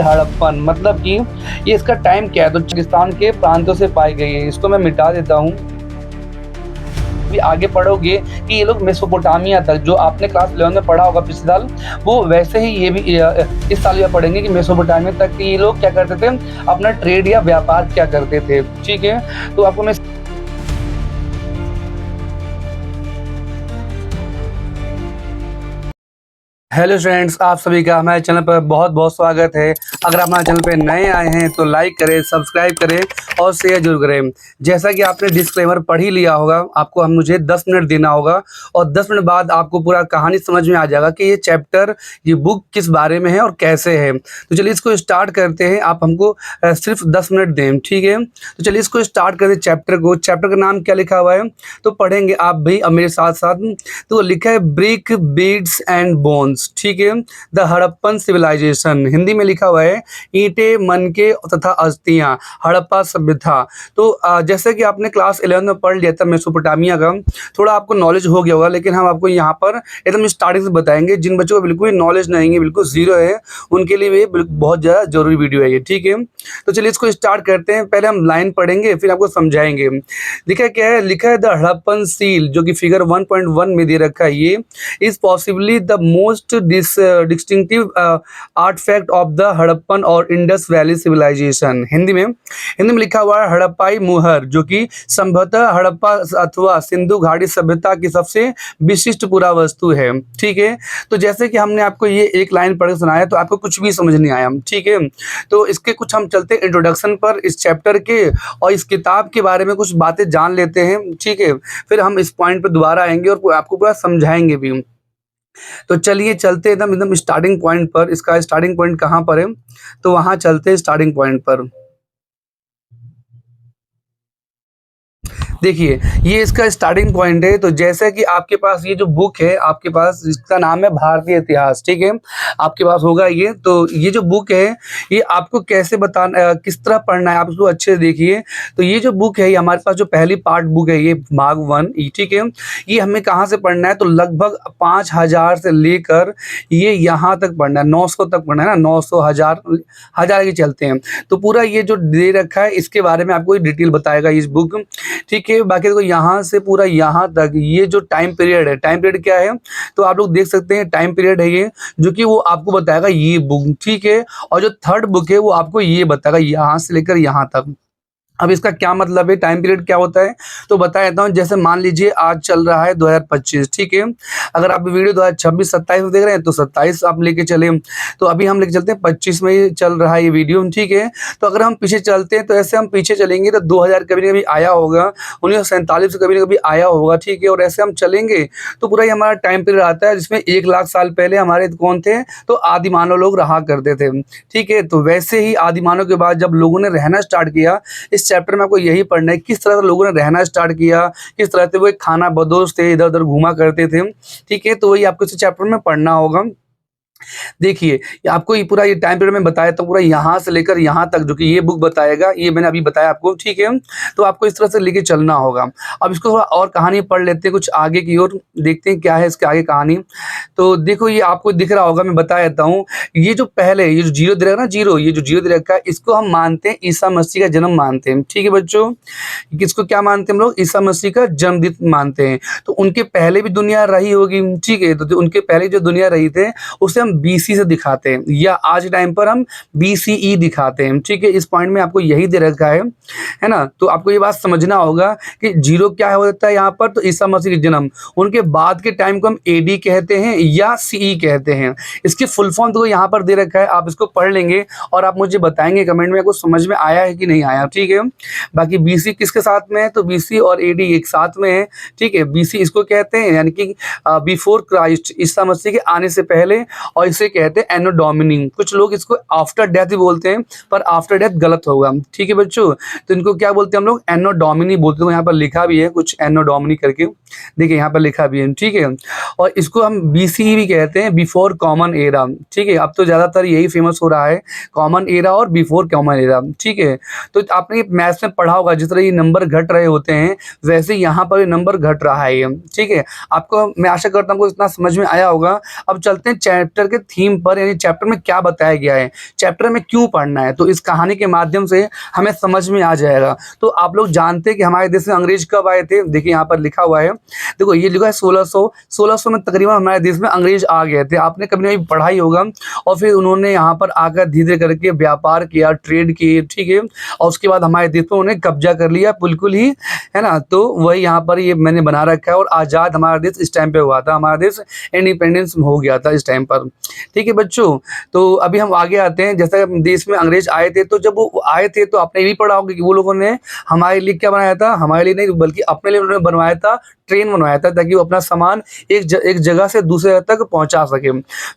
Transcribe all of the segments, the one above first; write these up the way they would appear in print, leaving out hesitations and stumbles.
हड़प्पन मतलब कि ये इसका टाइम क्या है, तो पाकिस्तान के प्रांतों से पाई गई है। इसको मैं मिटा देता हूँ। भी आगे पढ़ोगे कि ये लोग मेसोपोटामिया तक, जो आपने क्लास 11 में पढ़ा होगा पिछले साल, वो वैसे ही ये भी इस साल ये पढ़ेंगे कि मेसोपोटामिया तक ये लोग क्या करते थे, अपना ट्रेड या व्यापार क्या करते थे। ठीक है, तो आपको मैं हेलो स्टूडेंट्स, आप सभी का हमारे चैनल पर बहुत बहुत स्वागत है। अगर आप हमारे चैनल पर नए आए हैं तो लाइक करें, सब्सक्राइब करें और शेयर जरूर करें। जैसा कि आपने डिस्क्लेमर पढ़ ही लिया होगा, आपको हम मुझे 10 मिनट देना होगा और 10 मिनट बाद आपको पूरा कहानी समझ में आ जाएगा कि ये चैप्टर, ये बुक किस बारे में है और कैसे है। तो चलिए इसको स्टार्ट करते हैं। आप हमको सिर्फ 10 मिनट दें, ठीक है। तो चलिए इसको स्टार्ट करते चैप्टर को। चैप्टर का नाम क्या लिखा हुआ है तो पढ़ेंगे आप भी अब मेरे साथ साथ। तो लिखा है ब्रिक बीड्स एंड बोन्स, ठीक है, द हड़प्पन सिविलाइजेशन। हिंदी में लिखा हुआ है ईंटे, मनके तथा अस्थियां, हड़प्पा सभ्यता। तो जैसे कि आपने क्लास 11 में पढ़ लिया था मेसोपोटामिया का, थोड़ा आपको नॉलेज हो गया होगा, लेकिन हम आपको यहाँ पर एकदम स्टार्टिंग से बताएंगे। जिन बच्चों को बिल्कुल नॉलेज नहीं है, बिल्कुल जीरो है, उनके लिए भी बहुत ज़्यादा जरूरी वीडियो है ये, ठीक है। तो चलिए इसको स्टार्ट करते हैं। पहले हम लाइन पढ़ेंगे, फिर आपको समझाएंगे। लिखा क्या है, लिखा है द हड़प्पन सील, जो कि फिगर 1.1 में दे रखा है। ये is possibly the most distinctive artefact of the Harappan और इंडस वैली सिविलाइजेशन। हिंदी में लिखा हुआ है हड़प्पाई मुहर, जो कि संभवतः हड़प्पा अथवा सिंधु घाटी सभ्यता की सबसे विशिष्ट पुरावस्तु है, ठीक है। तो जैसे कि हमने आपको ये एक लाइन पढ़ के सुनाया तो आपको कुछ भी समझ नहीं आया, ठीक है। तो इसके कुछ हम चलते इंट्रोडक्शन पर, इस चैप्टर के और इस किताब के बारे में कुछ बातें जान लेते हैं, ठीक है। फिर हम इस पॉइंट पर दोबारा आएंगे और आपको पूरा समझाएंगे भी। तो चलिए चलते एकदम एकदम स्टार्टिंग पॉइंट पर। इसका स्टार्टिंग पॉइंट कहाँ पर है, तो वहां चलते हैं स्टार्टिंग पॉइंट पर। देखिए ये इसका स्टार्टिंग पॉइंट है। तो जैसे कि आपके पास ये जो बुक है, आपके पास इसका नाम है भारतीय इतिहास, ठीक है, आपके पास होगा ये। तो ये जो बुक है, ये आपको कैसे बताना, किस तरह पढ़ना है, आप इसको अच्छे से देखिए। तो ये जो बुक है, ये हमारे पास जो पहली पार्ट बुक है, ये भाग 1, ठीक है। ये हमें कहाँ से पढ़ना है, तो लगभग 5000 से लेकर ये यहाँ तक पढ़ना है, 900 तक पढ़ना है ना, 900, 1000 के चलते हैं। तो पूरा ये जो दे रखा है, इसके बारे में आपको डिटेल बताएगा इस बुक, ठीक है। बाकी देखो यहाँ से पूरा यहाँ तक ये जो टाइम पीरियड है, टाइम पीरियड क्या है, तो आप लोग देख सकते हैं टाइम पीरियड है ये, जो कि वो आपको बताएगा ये बुक, ठीक है। और जो थर्ड बुक है वो आपको ये बताएगा यहाँ से लेकर यहाँ तक। अब इसका क्या मतलब है, टाइम पीरियड क्या होता है, तो बता देता हूँ। जैसे मान लीजिए आज चल रहा है 2025, ठीक है। अगर आप वीडियो 2026, 27 में देख रहे हैं तो 27 आप लेके चले, तो अभी हम लेके चलते हैं 25 में ये चल रहा है ये वीडियो, ठीक है। तो अगर हम पीछे चलते हैं तो ऐसे हम पीछे चलेंगे तो 2000 कभी न कभी आया होगा, 1947 कभी न कभी आया होगा, ठीक है। और ऐसे हम चलेंगे तो पूरा ही हमारा टाइम पीरियड आता है, जिसमें 1 लाख साल पहले हमारे कौन थे, तो आदि मानव लोग रहा करते थे, ठीक है। तो वैसे ही आदि मानव के बाद जब लोगों ने रहना स्टार्ट किया, इस चैप्टर में आपको यही पढ़ना है, किस तरह से लोगों ने रहना स्टार्ट किया, किस तरह से वो एक खाना बदोश थे, इधर उधर घूमा करते थे, ठीक है। तो वही आपको इस चैप्टर में पढ़ना होगा। देखिए ये आपको ये पूरा ये टाइम पीरियड में बताया, तो पूरा यहाँ से लेकर यहाँ तक जो कि ये बुक बताएगा, ये मैंने अभी बताया आपको, ठीक है। तो आपको इस तरह से लेके चलना होगा। अब इसको थोड़ा और कहानी पढ़ लेते हैं, कुछ आगे की ओर देखते हैं क्या है इसके आगे कहानी। तो देखो ये आपको दिख रहा होगा, मैं बता देता हूँ। ये जो पहले ये जो जीरो दे रखा ना, जीरो, ये जो जीरो दे रखा है, इसको हम मानते हैं ईसा मसीह का जन्म मानते हैं, ठीक है बच्चों। किसको क्या मानते हैं हम लोग, ईसा मसीह का जन्मदिन मानते हैं। तो उनके पहले भी दुनिया रही होगी, ठीक है। तो उनके पहले जो दुनिया रही थे उसे हम बीसी से दिखाते हैं, या आज टाइम पर हम बीसीई दिखाते हैं, ठीक है। इस पॉइंट में आपको यही दे रखा है ना। तो आपको ये बात समझना होगा कि जीरो क्या होता है यहाँ पर, तो ईसा मसीह के जन्म, उनके बाद के टाइम को हम एडी कहते हैं या सीई कहते हैं। इसकी फुल फॉर्म तो यहाँ पर दे रखा है, आप इसको पढ़ लेंगे और आप मुझे बताएंगे कमेंट में आपको समझ में आया है कि नहीं आया, ठीक है। बाकी बीसी किसके साथ में है, तो बीसी और एडी एक साथ में है, ठीक है। बीसी इसको कहते हैं यानी कि बिफोर क्राइस्ट, ईसा मसीह के आने से पहले, और इसे कहते हैं एनो डोमिनी। कुछ लोग इसको आफ्टर डेथ भी बोलते हैं, पर आफ्टर डेथ गलत होगा, ठीक है बच्चों। तो इनको क्या बोलते हैं हम लोग, एनो डोमिनी बोलते हैं। यहाँ पर लिखा भी है कुछ एनो डोमिनी करके, देखिए यहाँ पर लिखा भी है, ठीक है। और इसको हम BCE भी कहते हैं, बिफोर कॉमन एरा, ठीक है। अब तो ज़्यादातर यही फेमस हो रहा है, कॉमन एरा और बिफोर कॉमन एरा, ठीक है। तो आपने मैथ्स में पढ़ा होगा, जिस तरह ये नंबर घट रहे होते हैं वैसे यहाँ पर ये नंबर घट रहा है ये, ठीक है। आपको मैं आशा करता हूँ इतना समझ में आया होगा। अब चलते हैं चैप्टर के थीम पर, यानी चैप्टर में क्या बताया गया है, चैप्टर में क्यों पढ़ना है, तो इस कहानी के माध्यम से हमें समझ में आ जाएगा। तो आप लोग जानते हैं कि हमारे देश में अंग्रेज कब आए थे? देखिए यहाँ पर लिखा हुआ है, देखो ये लिखा है 1600 में तकरीबन हमारे देश में अंग्रेज आ गए थे। आपने कभी नहीं पढ़ा ही होगा। और फिर उन्होंने यहाँ पर आकर धीरे करके व्यापार किया, ट्रेड किए, ठीक है। और उसके बाद हमारे देश में उन्हें कब्जा कर लिया बिल्कुल ही, है ना। तो वही यहाँ पर ये मैंने बना रखा है। और आज़ाद हमारा देश इस टाइम पे हुआ था, हमारा देश इंडिपेंडेंस हो गया था इस टाइम पर, ठीक है बच्चों। तो अभी हम आगे आते हैं। जैसे देश में अंग्रेज आए थे, तो जब वो आए थे तो आपने ये भी पढ़ा होगा कि वो लोगों ने हमारे लिए क्या बनाया था, हमारे लिए नहीं बल्कि अपने लिए उन्होंने बनवाया था, ट्रेन बनवाया था, ताकि वो अपना सामान एक जगह से दूसरे जगह तक पहुंचा सके।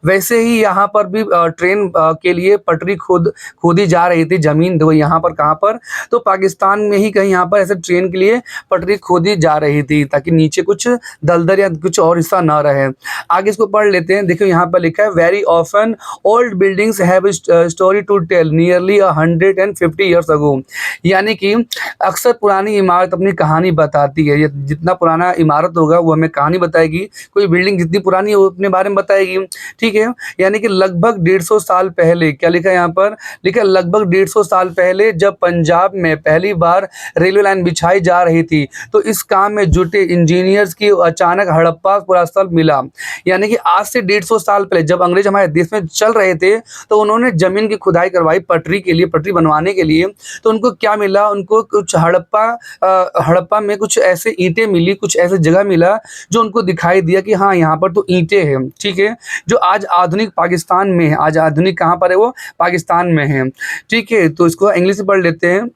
वैसे ही यहाँ पर भी ट्रेन के लिए पटरी खोदी जा रही थी, जमीन देखो यहाँ पर कहाँ पर, तो पाकिस्तान में ही कहीं यहाँ पर ऐसे ट्रेन के लिए पटरी खोदी जा रही थी, ताकि नीचे कुछ दलदल या कुछ और हिस्सा ना रहे। आगे इसको पढ़ लेते हैं। देखो यहाँ पर लिखा है, very often old buildings have story to tell nearly 150 years ago, यानी कि अक्सर पुरानी इमारत अपनी कहानी बताती है। ये जितना पुराना इमारत होगा वो हमें कहानी बताएगी, कोई बिल्डिंग जितनी पुरानी हो अपने बारे में बताएगी, ठीक है। यानी कि लगभग 150 साल पहले, क्या लिखा है यहाँ पर, लिखा है लगभग 150 साल पहले जब पंजाब में पहली बार रेलवे लाइन बिछाई जा रही थी, तो इस काम में जुटे इंजीनियर्स की अचानक हड़प्पा पुरास्थल मिला। यानी कि आज से 150 साल पहले जब अंग्रेज हमारे देश में चल रहे थे, तो उन्होंने जमीन की खुदाई करवाई पटरी के लिए, पटरी बनवाने के लिए। तो उनको क्या मिला, उनको कुछ हड़प्पा में कुछ ऐसे ईंटें मिली, कुछ ऐसे जगह मिला जो उनको दिखाई दिया कि हाँ यहाँ पर तो ईंटें हैं, ठीक है, जो आज आधुनिक पाकिस्तान में है। आज आधुनिक कहाँ पर है, वो पाकिस्तान में है, ठीक है। तो इसको इंग्लिश में पढ़ लेते हैं।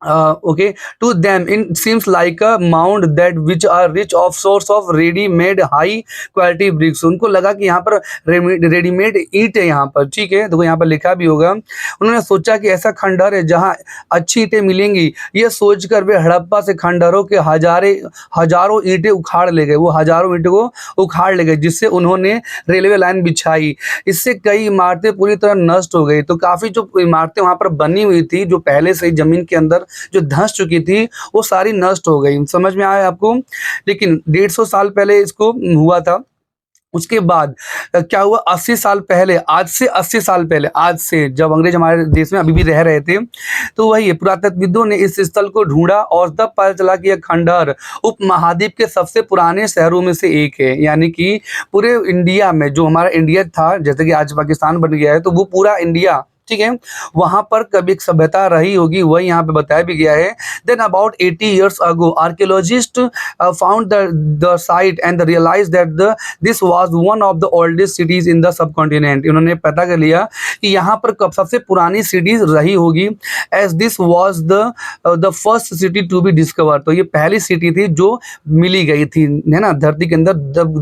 Okay, to them it seems like a mound that which are rich of source of ready-made high quality bricks। उनको लगा कि यहाँ पर रेडीमेड ईंट है यहाँ पर, ठीक है। देखो यहाँ पर लिखा भी होगा, उन्होंने सोचा कि ऐसा खंडहर है जहाँ अच्छी ईंटें मिलेंगी। ये सोचकर वे हड़प्पा से खंडहरों के हजारों ईंटें उखाड़ ले गए, वो हजारों ईंटों को उखाड़ ले गए, जिससे उन्होंने रेलवे लाइन बिछाई। इससे कई इमारतें पूरी तरह नष्ट हो गई। तो काफ़ी जो इमारतें वहाँ पर बनी हुई थी, जो पहले से ही जमीन के अंदर जो धंस चुकी थी, वो सारी नष्ट हो गई। समझ में आया आपको? लेकिन 150 साल पहले इसको हुआ था। उसके बाद क्या हुआ, 80 साल पहले, आज से 80 साल पहले, आज से जब अंग्रेज हमारे देश में अभी भी रह रहे थे, तो वही पुरातत्वविदों ने इस स्थल को ढूंढा और तब पता चला कि यह खंडहर उपमहाद्वीप के सबसे पुराने शहरों में से एक है। यानी कि पूरे इंडिया में, जो हमारा इंडिया था, जैसे कि आज पाकिस्तान बन गया है, तो वो पूरा इंडिया, ठीक है, वहां पर कभी एक सभ्यता रही होगी, वही यहाँ पे बताया भी गया है। Then about 80 years ago archaeologists found the site and realise that this was one of the oldest cities in the subcontinent. इन्होंने पता कर लिया कि यहाँ पर कब सबसे पुरानी सिटीज रही होगी, as this was the first city to be discover. तो ये पहली सिटी थी जो मिली गई थी, है ना, धरती के अंदर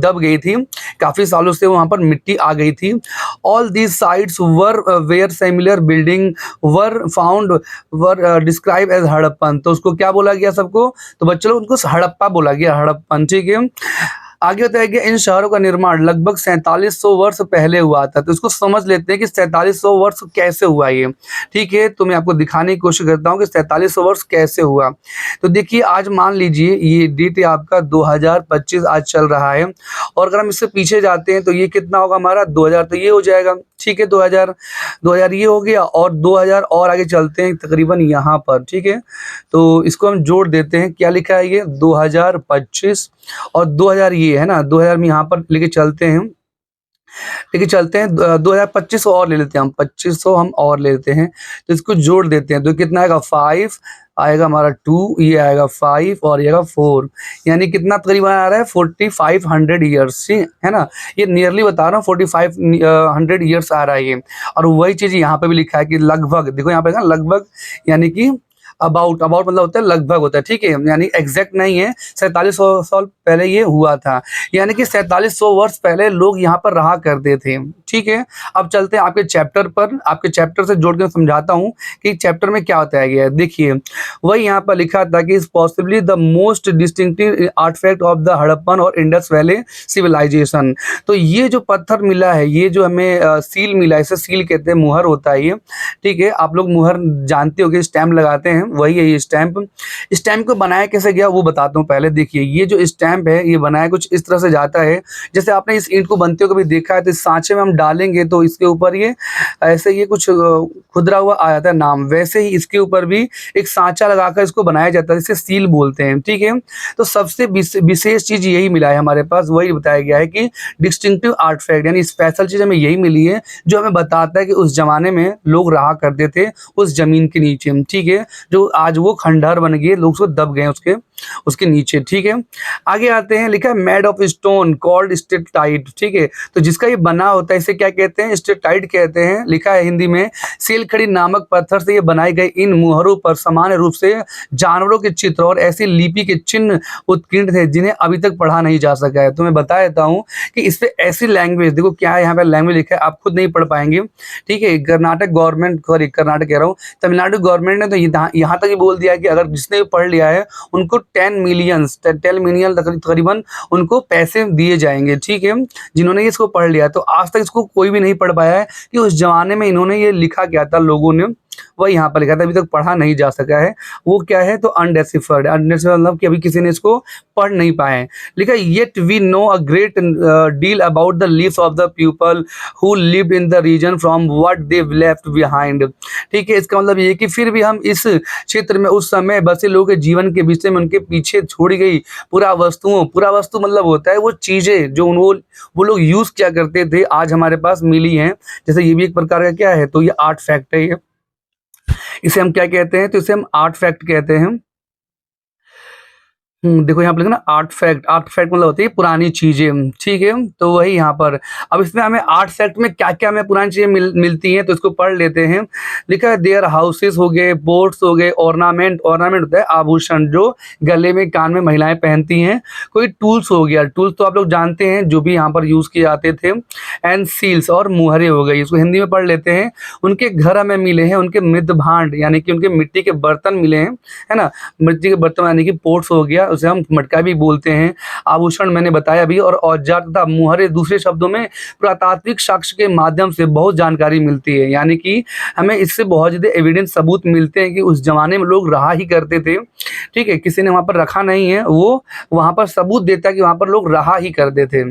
दब गई थी, काफी सालों से वहां पर मिट्टी आ गई थी। All these sites were where similar building were describe as Harappan. तो उसको क्या बोला गया सबको, तो बच्चों उनको हड़प्पा बोला गया, हड़प्पन, ठीक है। आगे बताया गया इन शहरों का निर्माण लगभग 4700 वर्ष पहले हुआ था। तो इसको समझ लेते हैं कि 4700 वर्ष कैसे हुआ ये, ठीक है। तो मैं आपको दिखाने की कोशिश करता हूँ कि 4700 वर्ष कैसे हुआ। तो देखिए, आज मान लीजिए ये डेट है आपका 2025 आज चल रहा है, और अगर हम इससे पीछे जाते हैं तो ये कितना होगा हमारा 2000, तो ये हो जाएगा, ठीक है। 2000 ये हो गया, और 2000 और आगे चलते हैं तकरीबन यहाँ पर, ठीक है। तो इसको हम जोड़ देते हैं, क्या लिखा है ये 2025 और 2000 ये है ना, 2000 में यहाँ पर लेके चलते हैं, 2025 और ले लेते हैं हम, 2500 हम और ले लेते हैं। तो इसको जोड़ देते हैं, तो कितना आएगा 5 आएगा हमारा 2, ये आएगा 5 और ये आएगा 4, यानी कितना तकरीबन आ रहा है 4500 ईयर्स, है ना। ये नियरली बता रहा हूँ 4500 ईयर्स आ रहा है ये। और वही चीज़ यहाँ पे भी लिखा है कि लगभग, देखो यहाँ पे ना लगभग, यानी कि अबाउट अबाउट मतलब होता है लगभग होता है, ठीक है, यानी एग्जैक्ट नहीं है। 4700 साल पहले ये हुआ था, यानी कि 4700 वर्ष पहले लोग यहाँ पर रहा करते थे, ठीक है। अब चलते हैं आपके चैप्टर पर, आपके चैप्टर से जोड़ के समझाता हूँ कि चैप्टर में क्या बताया गया है। देखिए, वही यहाँ पर लिखा था कि possibly the most distinctive artefact of the Harappan और इंडस वैली सिविलाइजेशन। तो ये जो पत्थर मिला है, ये जो हमें सील मिला है, इसे सील कहते हैं, मुहर होता है ये, ठीक है। आप लोग मुहर जानते हो कि स्टैम्प लगाते हैं, वही है ये स्टैम्प। स्टैम्प को बनाया कैसे गया वो बताता हूँ पहले। देखिए, ये जो स्टैम्प है ये बनाया कुछ इस तरह से जाता है, जैसे आपने इस ईंट को बनते हो कभी देखा है, तो इस सांचे में हम डालेंगे तो इसके ऊपर ये ऐसे ये कुछ खुदरा हुआ आ जाता है नाम, वैसे ही इसके ऊपर भी एक सांचा लगाकर इसको बनाया जाता है, इसे सील बोलते हैं, ठीक है। तो सबसे विशेष चीज यही मिला है हमारे पास, वही बताया गया है कि डिस्टिंक्टिव आर्टिफैक्ट, यानी स्पेशल चीज हमें यही मिली है जो हमें बताता है कि उस जमाने में लोग रहा करते थे उस जमीन के नीचे, ठीक है। जो आज वो खंडहर बन गए, लोग उसको दब गए उसके उसके नीचे, ठीक है। आगे आते हैं, लिखा है मेड ऑफ स्टोन कॉल्ड स्टेलाक्टाइट, ठीक है। तो जिसका ये बना होता है इसे क्या कहते हैं, स्टेलाक्टाइट कहते हैं। लिखा है हिंदी में, सीलखड़ी नामक पत्थर से ये बनाई गई इन मुहरों पर सामान्य रूप से जानवरों के चित्र और ऐसी लिपि के चिन्ह उत्कीर्ण थे जिन्हें अभी तक पढ़ा नहीं जा सका है। तो मैं बता देता हूँ कि इस पे ऐसी लैंग्वेज, देखो क्या है यहाँ पे लैंग्वेज लिखा है, आप खुद नहीं पढ़ पाएंगे, ठीक है। कर्नाटक गवर्नमेंट, सॉरी कर्नाटक कह रहा हूँ, तमिलनाडु गवर्नमेंट ने तो यहाँ तक ही बोल दिया कि अगर जिसने भी पढ़ लिया है उनको 10 मिलियन तकरीबन उनको पैसे दिए जाएंगे, ठीक है, जिन्होंने इसको पढ़ लिया। तो आज तक इसको कोई भी नहीं पढ़ पाया है कि उस जमाने में इन्होंने ये लिखा क्या था, लोगों ने वह यहाँ पर लिखा था, अभी तक पढ़ा नहीं जा सका है। वो क्या है, तो अनडेसिफर्ड, अनडेसिफर्ड मतलब कि अभी किसी ने इसको पढ़ नहीं पाए। लिखा yet we know a great deal about the lives of the people who lived in the region from what they left behind, ठीक है। इसका मतलब ये कि फिर भी हम इस क्षेत्र में उस समय बसे लोगों के जीवन के विषय में उनके पीछे छोड़ी गई पूरा वस्तु मतलब होता है वो चीजें जो वो लोग यूज किया करते थे, आज हमारे पास मिली हैं। जैसे ये भी एक प्रकार का क्या है, तो ये आर्ट फैक्ट है, ये इसे हम क्या कहते हैं, तो इसे हम आर्ट फैक्ट कहते हैं। देखो यहाँ पर लिखा ना आर्ट फैक्ट मतलब होती है पुरानी चीजें, ठीक है। तो वही यहाँ पर, अब इसमें हमें आर्ट फैक्ट में क्या क्या हमें पुरानी चीजें मिलती हैं, तो इसको पढ़ लेते हैं। लिखा है देयर हाउसेस हो गए, बोट्स हो गए, ऑर्नामेंट होता है आभूषण जो गले में कान में महिलाएं पहनती हैं। कोई टूल्स हो गया, टूल्स तो आप लोग जानते हैं जो भी यहाँ पर यूज किए जाते थे। एंड सील्स और मुहरे हो गई, इसको हिंदी में पढ़ लेते हैं। उनके घर हमें मिले हैं, उनके मृद भांड यानी कि उनके मिट्टी के बर्तन मिले हैं, है ना, मिट्टी के बर्तन यानी कि पोट्स हो गया, उसे हम मटका भी बोलते हैं। आभूषण मैंने बताया अभी, और औजार तथा मुहरे दूसरे शब्दों में पुरातात्विक साक्ष्य के माध्यम से बहुत जानकारी मिलती है, यानी कि हमें इससे बहुत ज्यादा एविडेंस सबूत मिलते हैं कि उस जमाने में लोग रहा ही करते थे, ठीक है। किसी ने वहां पर रखा नहीं है, वो वहां पर सबूत देता है कि वहां पर लोग रहा ही करते थे।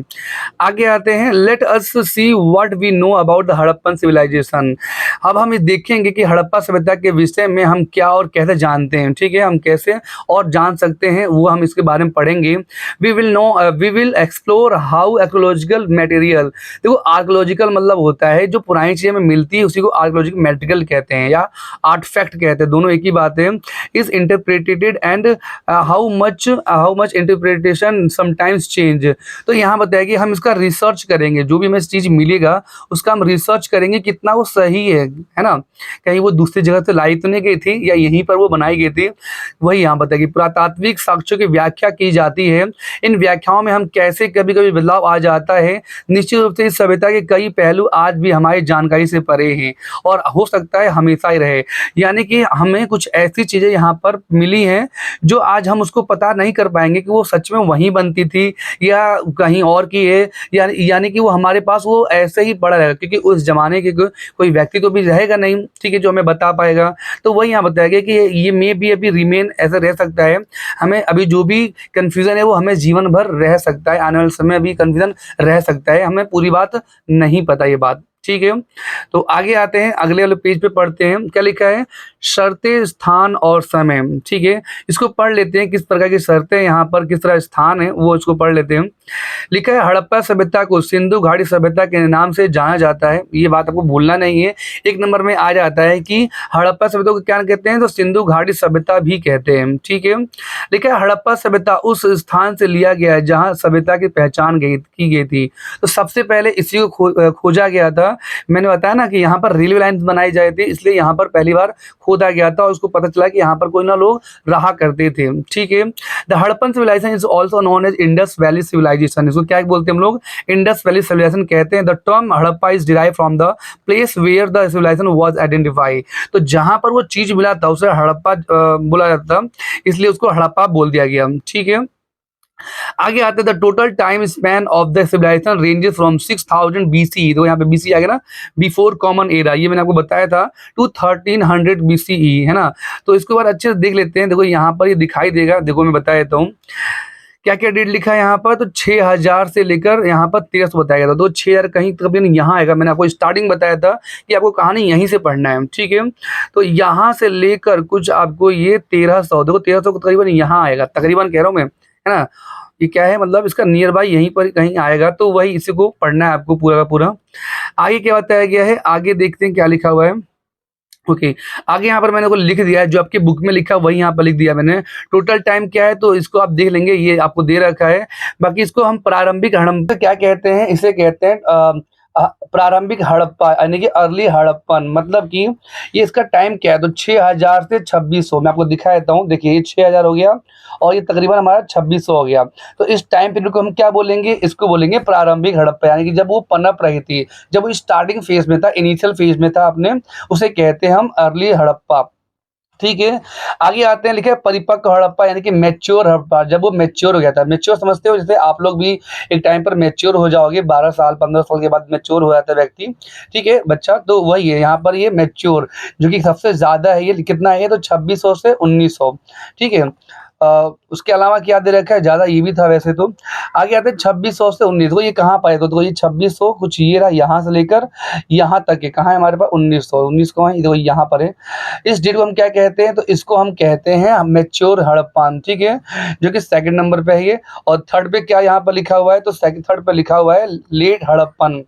आगे आते हैं, let us see what we know about the Harappan civilisation. अब हम ये देखेंगे कि हड़प्पा सभ्यता के विषय में हम क्या और कैसे जानते हैं, ठीक है, हम कैसे और जान सकते हैं वो हम इसके बारे में पढ़ेंगे। We will explore how archaeological material, देखो आर्कियोलॉजिकल मतलब होता है जो पुरानी चीजें में मिलती है उसी को आर्कियोलॉजिकल मटेरियल कहते हैं या आर्टिफैक्ट कहते हैं, दोनों एक ही बात है। Is interpreted and how much interpretation sometimes change. तो यहाँ बताया कि हम इसका रिसर्च करेंगे, जो भी हमें चीज मिलेगा उसका हम रिसर्च करेंगे कितना वो सही है ना, कहीं वो दूसरी जगह से लाई तो नहीं गई थी या यहीं पर वो बनाई गई थी। वही यहाँ बताया कि पुरातात्विक साक्ष्यों की व्याख्या की जाती है। इन व्याख्याओं में हम कैसे कभी कभी बदलाव आ जाता है। निश्चित रूप से इस सभ्यता के कई पहलू आज भी हमारी जानकारी से परे हैं और हो सकता है हमेशा ही रहे, यानी कि हमें कुछ ऐसी चीजें यहाँ पर मिली हैं जो आज हम उसको पता नहीं कर पाएंगे कि वो सच में वहीं बनती थी या कहीं और की है, यानी कि वो हमारे पास वो ऐसे ही पड़ा रहेगा क्योंकि उस जमाने के कोई व्यक्ति तो भी रहेगा नहीं, ठीक है, जो हमें बता पाएगा। तो वही यहाँ बताया गया कि ये मे भी अभी रिमेन ऐसा रह सकता है। हमें अभी जो भी कंफ्यूजन है वो हमें जीवन भर रह सकता है, आने वाले समय भी कंफ्यूजन रह सकता है, हमें पूरी बात नहीं पता ये बात, ठीक है। तो आगे आते हैं, अगले वाले पेज पे पढ़ते हैं क्या लिखा है, शर्तें, स्थान और समय, ठीक है। इसको पढ़ लेते हैं किस प्रकार की शर्तें यहाँ पर, किस तरह स्थान है वो इसको पढ़ लेते हैं। लिखा है हड़प्पा सभ्यता को सिंधु घाटी सभ्यता के नाम से जाना जाता है, ये बात आपको भूलना नहीं है। एक नंबर में आ जाता है कि हड़प्पा सभ्यता को क्या कहते हैं, तो सिंधु घाटी सभ्यता भी कहते हैं, ठीक है। लिखा है हड़प्पा सभ्यता उस स्थान से लिया गया है जहाँ सभ्यता की पहचान की गई थी। तो सबसे पहले इसी को खोजा गया था था, मैंने बताया ना कि यहाँ पर रेलवे लाइन बनाई जाए थी, इसलिए यहाँ पर पहली बार खोदा गया था और उसको पता चला कि यहाँ पर कोई ना लोग रहा करते थे। ठीक है, the Harappan civilisation is also known as Indus valley civilisation. इसको क्या बोलते हैं हम लोग? इंडस वैली सिविलाइजेशन कहते हैं। The term Harappa is derive from the place where the civilisation was identify. तो जहाँ पर वो चीज मिला था उसे हड़प्पा बोला जाता, इसलिए उसको हड़प्पा बोल दिया गया। ठीक है, आगे आते the total time span of the civilisation ranges from 6000 BCE, तो यहाँ पे BC आ गया ना, बिफोर कॉमन एरा, ये मैंने आपको बताया था, टू 1300 BCE, है ना। तो इसके बाद अच्छे से देख लेते हैं। देखो यहाँ पर ये दिखाई देगा, देखो मैं बता देता हूँ क्या क्या डेट लिखा है यहाँ पर। तो 6000 से लेकर यहाँ पर 1300 बताया गया था। तो 6000 कहीं कभी यहाँ आएगा, मैंने आपको स्टार्टिंग बताया था कि आपको कहानी यहीं से पढ़ना है। ठीक है, तो यहाँ से लेकर कुछ आपको ये 1300, देखो 1300 को तकरीबन यहाँ आएगा, तकरीबन कह रहा हूँ मैं, है ना। ये क्या है, मतलब इसका नियर बाई यहीं पर कहीं आएगा, तो वही इसी को पढ़ना है आपको पूरा का पूरा। आगे क्या बताया गया है, आगे देखते हैं क्या लिखा हुआ है। ओके, आगे यहाँ पर मैंने को लिख दिया है, जो आपके बुक में लिखा वही यहाँ पर लिख दिया मैंने। टोटल टाइम क्या है तो इसको आप देख लेंगे, ये आपको दे रखा है। बाकी इसको हम प्रारंभिक हड़प्पा क्या कहते हैं, इसे कहते हैं प्रारंभिक हड़प्पा, यानी कि अर्ली हड़प्पन। मतलब कि ये इसका टाइम क्या है, तो 6000 से 2600 मैं आपको दिखा देता हूँ। देखिए ये 6000 हो गया और ये तकरीबन हमारा 2600 हो गया। तो इस टाइम पीरियड को हम क्या बोलेंगे, इसको बोलेंगे प्रारंभिक हड़प्पा, यानी कि जब वो पनप रही थी, जब वो स्टार्टिंग फेज में था, इनिशियल फेज में था अपने, उसे कहते हैं हम अर्ली हड़प्पा। ठीक है, आगे आते हैं, लिखे परिपक्व हड़प्पा, यानी कि मैच्योर हड़प्पा, जब वो मैच्योर हो गया था। मैच्योर समझते हो, जैसे आप लोग भी एक टाइम पर मैच्योर हो जाओगे, 12 साल 15 साल के बाद मैच्योर हो जाता है व्यक्ति। ठीक है बच्चा, तो वही है यहाँ पर ये मैच्योर, जो कि सबसे ज्यादा है। ये कितना है, तो 2600 से 1900। ठीक है, उसके अलावा क्या दे रखा है, ज्यादा ये भी था वैसे तो। आगे आते हैं 2600 से 1900, ये कहाँ पाए, तो ये 2600 कुछ ये रहा, यहाँ से लेकर यहाँ तक है, कहाँ है हमारे पास 1900, 19 कहाँ है, तो यहाँ पर है। इस डेट को हम क्या कहते हैं, तो इसको हम कहते हैं मैच्योर हड़प्पन। ठीक है, जो कि सेकंड नंबर पे है ये। और थर्ड पे क्या यहाँ पर लिखा हुआ है, तो थर्ड पे लिखा हुआ है लेट हड़प्पन,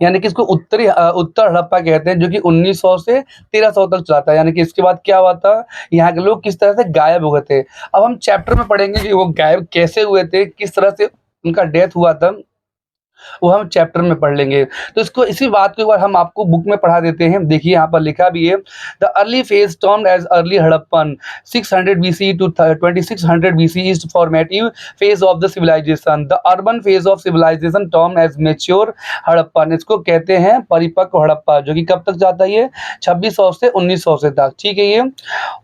यानी कि इसको उत्तर हड़प्पा कहते हैं, जो कि 1900 से 1300 तक चलाता है। यानी कि इसके बाद क्या हुआ था, यहाँ के लोग किस तरह से गायब हो गए थे। अब हम चैप्टर में पढ़ेंगे कि वो गायब कैसे हुए थे, किस तरह से उनका डेथ हुआ था, वो हम चैप्टर में पढ़ लेंगे। तो इसको, इसी बात को एक बार हम आपको बुक में पढ़ा देते हैं। देखिए यहाँ पर लिखा भी है, the early phase termed as early Harappan 600 BC to 2600 BC is formative phase of the civilization. The urban phase of civilization termed as mature Harappan, इसको कहते हैं परिपक्व हड़प्पा, जो कि कब तक जाता है, ये 2600 से 1900 से तक। ठीक है ये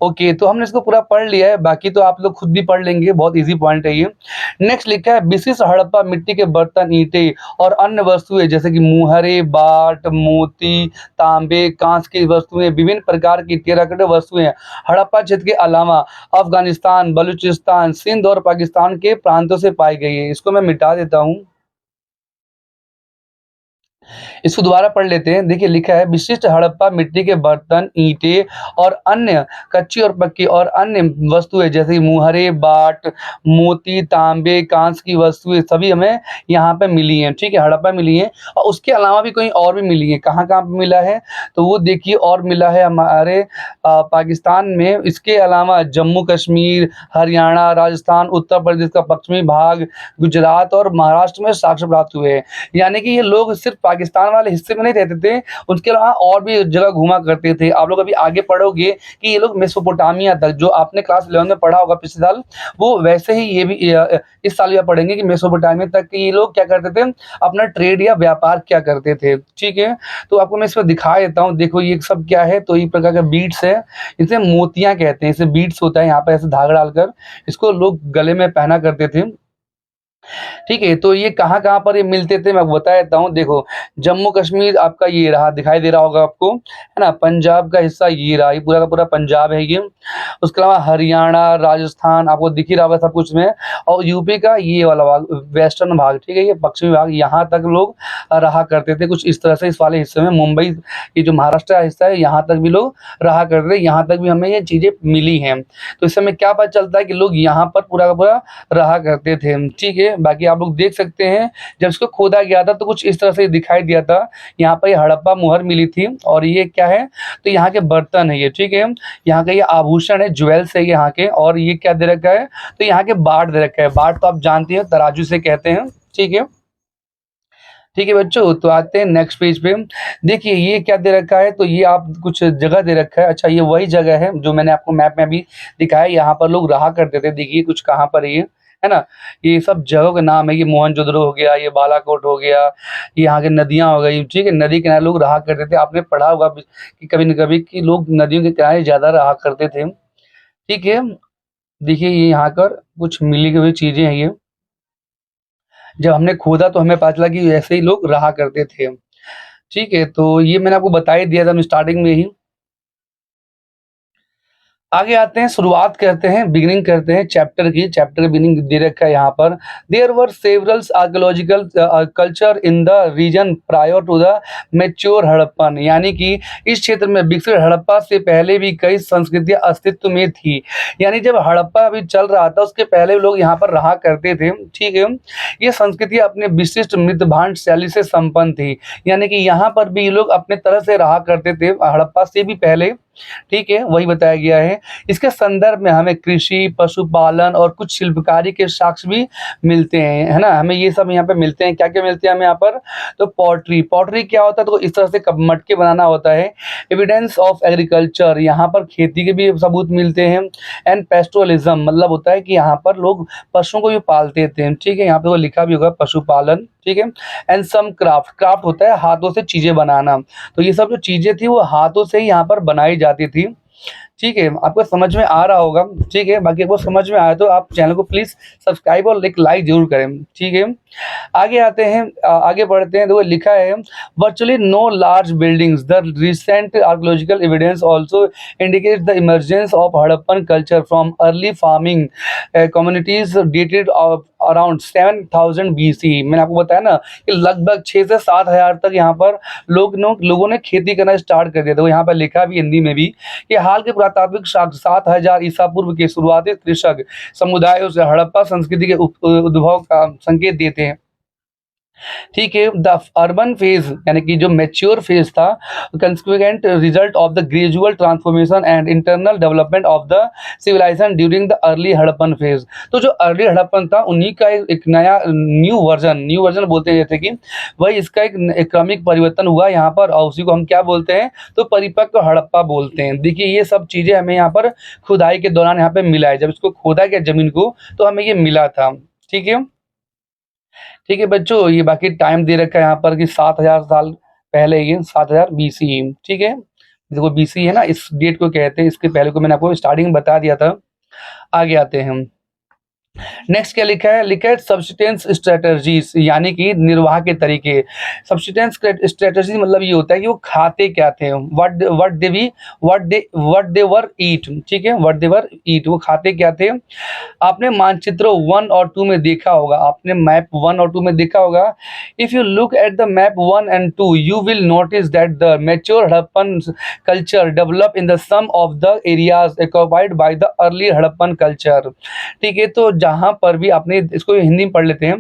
ओके, तो हमने इसको पूरा पढ़ लिया है, बाकी तो आप लोग खुद भी पढ़ लेंगे, बहुत ईजी पॉइंट है ये। नेक्स्ट लिखा है, विशिष्ट हड़प्पा मिट्टी के बर्तन, ईंटें और अन्य वस्तुएं, जैसे कि मुहरे, बाट, मोती, तांबे, कांच की वस्तुएं, विभिन्न प्रकार की टेराकोटा वस्तुएं हड़प्पा क्षेत्र के अलावा अफगानिस्तान, बलूचिस्तान, सिंध और पाकिस्तान के प्रांतों से पाई गई है। इसको मैं मिटा देता हूँ, इसको दोबारा पढ़ लेते हैं। देखिए लिखा है, विशिष्ट हड़प्पा मिट्टी के बर्तन, ईंटें और अन्य कच्ची और पक्की और अन्य वस्तुएं, जैसे मुहरे, बाट, मोती, तांबे, कांच की वस्तुएं, सभी हमें यहाँ पे मिली हैं। ठीक है, हड़प्पा मिली हैं, और उसके अलावा भी कहीं और भी मिली है। कहाँ कहाँ पे मिला है, तो वो देखिए, और मिला है हमारे पाकिस्तान में। इसके अलावा जम्मू कश्मीर, हरियाणा, राजस्थान, उत्तर प्रदेश का पश्चिमी भाग, गुजरात और महाराष्ट्र में साक्ष्य प्राप्त हुए हैं। यानी कि ये लोग सिर्फ पाकिस्तान वाले हिस्से में नहीं रहते थे, उसके अलावा और भी जगह घूमा करते थे। आप लोग अभी आगे पढ़ोगे कि ये लोग मेसोपोटामिया तक, जो आपने क्लास 11 में पढ़ा होगा पिछले साल, वो वैसे ही ये भी इस साल भी आप पढ़ेंगे कि मेसोपोटामिया तक के ये लोग क्या करते थे, अपना ट्रेड या व्यापार क्या करते थे। ठीक है, तो आपको मैं इसमें दिखा देता हूँ। देखो ये सब क्या है, तो ये प्रकार का बीड्स है, इसे मोतियां कहते हैं। इसे बीड्स होता है, यहाँ पर ऐसे धागा डालकर इसको लोग गले में पहना करते थे। ठीक है, तो ये कहाँ कहाँ पर ये मिलते थे मैं बता देता हूँ। देखो जम्मू कश्मीर आपका ये रहा, दिखाई दे रहा होगा आपको, है ना। पंजाब का हिस्सा ये रहा, ये पूरा का पूरा पंजाब है ये। उसके अलावा हरियाणा, राजस्थान आपको दिख ही रहा होगा सब कुछ में, और यूपी का ये वाला भाग, वेस्टर्न भाग, ठीक है, ये पश्चिमी भाग, यहाँ तक लोग रहा करते थे कुछ इस तरह से। इस वाले हिस्से में मुंबई, ये जो महाराष्ट्र का हिस्सा है, यहाँ तक भी लोग रहा करते थे, यहाँ तक भी हमें ये चीजें मिली हैं। तो इस समय क्या पता चलता है कि लोग यहाँ पर पूरा का पूरा रहा करते थे। ठीक है, बाकी आप लोग देख सकते हैं, जब इसको खोदा गया था तो कुछ इस तरह से दिखाई दिया था। यहाँ पर ये हड़प्पा मुहर मिली थी, और ये क्या है, तो यहाँ के बर्तन है ये। ठीक है, यहाँ का ये आभूषण है, ज्वेल्स है यहाँ के। और ये क्या दे रखा है, तो यहाँ के बाट दे रखा है। बाट तो आप जानते हैं, तराजू से कहते हैं। ठीक है, ठीक है बच्चों, तो आते हैं नेक्स्ट पेज पे। देखिए ये क्या दे रखा है, तो ये आप कुछ जगह दे रखा है। अच्छा, ये वही जगह है जो मैंने आपको मैप में अभी दिखाया, यहाँ पर लोग रहा करते थे। देखिए कुछ कहाँ पर ये है ना, ये सब जगहों के नाम है। ये मोहनजोदड़ो हो गया, ये बालाकोट हो गया, ये यहाँ की नदियाँ हो गई। ठीक है, नदी किनारे लोग रहा करते थे। आपने पढ़ा होगा कि कभी न कभी कि लोग नदियों के किनारे ज़्यादा रहा करते थे। ठीक है, देखिए ये यहाँ कर कुछ मिली हुई चीज़ें हैं ये। जब हमने खोदा तो हमें पता चला कि ऐसे ही लोग रहा करते थे। ठीक है, तो ये मैंने आपको बता ही दिया था स्टार्टिंग में ही। आगे आते हैं, शुरुआत करते हैं, बिगिनिंग करते हैं चैप्टर की। चैप्टर की बिगिनिंग दे रखा है यहाँ पर। There were several archaeological culture in the region prior to the mature Harappan, यानी कि इस क्षेत्र में विकसित हड़प्पा से पहले भी कई संस्कृतियां अस्तित्व में थी। यानी जब हड़प्पा अभी चल रहा था उसके पहले लोग यहाँ पर रहा करते थे। ठीक है, ये संस्कृतियां अपने विशिष्ट मृत भांड शैली से संपन्न थी, यानी कि यहाँ पर भी ये लोग अपने तरह से रहा करते थे हड़प्पा से भी पहले। ठीक है, वही बताया गया है। इसके संदर्भ में हमें कृषि, पशुपालन और कुछ शिल्पकारी के साक्ष्य भी मिलते हैं, है ना। हमें ये सब यहाँ पे मिलते हैं। क्या क्या मिलते हैं हमें यहाँ पर, तो पॉटरी। पॉटरी क्या होता है, तो इस तरह से मटके बनाना होता है। एविडेंस ऑफ एग्रीकल्चर, यहाँ पर खेती के भी सबूत मिलते हैं। एंड पेस्टोरलिज्म, मतलब होता है कि यहाँ पर लोग पशुओं को भी पालते थे। ठीक है, यहाँ पे वो लिखा भी होगा पशुपालन। ठीक है, एंड सम क्राफ्ट। क्राफ्ट होता है हाथों से चीजें बनाना। तो ये सब जो चीजें थी वो हाथों से ही यहाँ पर बनाई जाती थी। ठीक है, आपको समझ में आ रहा होगा। ठीक है, बाकी आपको समझ में आया तो आप चैनल को प्लीज़ सब्सक्राइब और एक लाइक ज़रूर करें। ठीक है, आगे आते हैं, आगे बढ़ते हैं। तो लिखा है virtually no large buildings, the recent archaeological evidence also indicate the emergence of Harappan culture from early farming communities dated around 7000 BC। मैंने आपको बताया ना कि लगभग 6 से 7 हज़ार तक यहाँ पर लोगों ने खेती करना स्टार्ट कर दिया था। वो यहाँ पर लिखा भी हिंदी में भी कि हाल के पुरातात्विक साक्ष्य 7000 ईसा पूर्व के शुरुआती कृषक समुदायों से हड़प्पा संस्कृति के उद्भव का संकेत देते हैं। ठीक है, द अर्बन फेज यानी कि जो मैच्योर फेज था, consequent result of the gradual transformation and internal development of the civilization during the early Harappan phase. तो जो अर्ली हड़प्पन था उन्हीं का एक नया न्यू वर्जन बोलते हैं, जैसे कि वही इसका एक क्रमिक परिवर्तन हुआ यहाँ पर, और उसी को हम क्या बोलते हैं, तो परिपक्व हड़प्पा बोलते हैं। देखिए ये सब चीजें हमें यहाँ पर खुदाई के दौरान यहाँ पे मिला है। जब इसको खोदा गया जमीन को तो हमें ये मिला था। ठीक है, ठीक है बच्चों, ये बाकी टाइम दे रखा है यहाँ पर कि 7000 साल पहले, ये 7000 BC। ठीक है, देखो BC है ना, इस डेट को कहते हैं। इसके पहले को मैंने आपको स्टार्टिंग में बता दिया था। आगे आते हैं हम। नेक्स्ट क्या लिखा है, लिखा है सब्सिस्टेंस स्ट्रेटजीज, यानी कि निर्वाह के तरीके। सब्सिस्टेंस स्ट्रेटजी मतलब ये होता है कि वो खाते क्या थे, व्हाट दे वर ईट। ठीक है, व्हाट दे वर ईट, वो खाते क्या थे। आपने मानचित्र 1 और 2 में देखा होगा, आपने मैप 1 और 2 में देखा होगा। If you look at the map 1 and 2 you will notice that the mature Harappan culture developed in the some of the areas occupied by the early Harappan culture। ठीक है, तो जहाँ पर भी, आपने इसको हिंदी में पढ़ लेते हैं,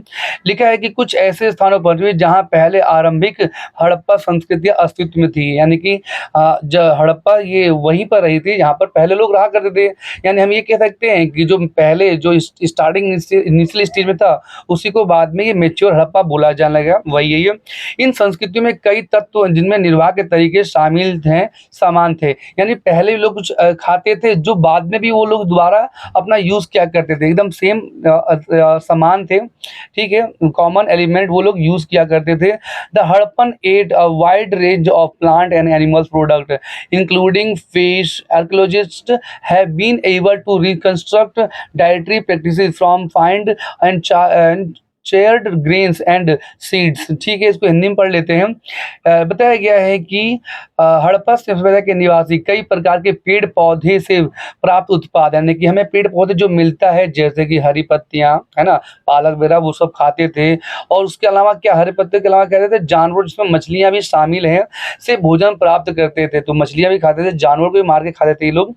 लिखा है कि कुछ ऐसे स्थानों पर भी जहाँ पहले आरंभिक हड़प्पा संस्कृतियाँ अस्तित्व में थी, यानी कि हड़प्पा ये वहीं पर रही थी जहाँ पर पहले लोग रहा करते थे। यानी हम ये कह सकते हैं कि जो पहले जो स्टार्टिंग इनिशियल स्टेज में था उसी को बाद में ये मेच्योर हड़प्पा बोला जाने लगा, वही है ये। इन संस्कृतियों में कई तत्व जिनमें निर्वाह के तरीके शामिल थे, समान थे। यानी पहले लोग कुछ खाते थे जो बाद में भी वो लोग दोबारा अपना यूज किया करते थे, एकदम सेम समान थे। ठीक है, कॉमन एलिमेंट वो लोग यूज किया करते थे। The Harappan ate a wide range of plant and animal product including fish. Archaeologist have been able to reconstruct dietary practices from find and shared grains and seeds. ठीक है, इसको हिंदी में पढ़ लेते हैं। बताया गया है कि हड़प्पा सभ्यता के निवासी कई प्रकार के पेड़ पौधे से प्राप्त उत्पाद, यानी कि हमें पेड़ पौधे जो मिलता है जैसे कि हरी पत्तियां, है ना, पालक वगैरह, वो सब खाते थे। और उसके अलावा क्या, हरे पत्ते के अलावा कहते थे जानवर, जिसमें मछलियां भी शामिल हैं, से भोजन प्राप्त करते थे। तो मछलियां भी खाते थे, जानवर को भी मार के खाते थे ये लोग,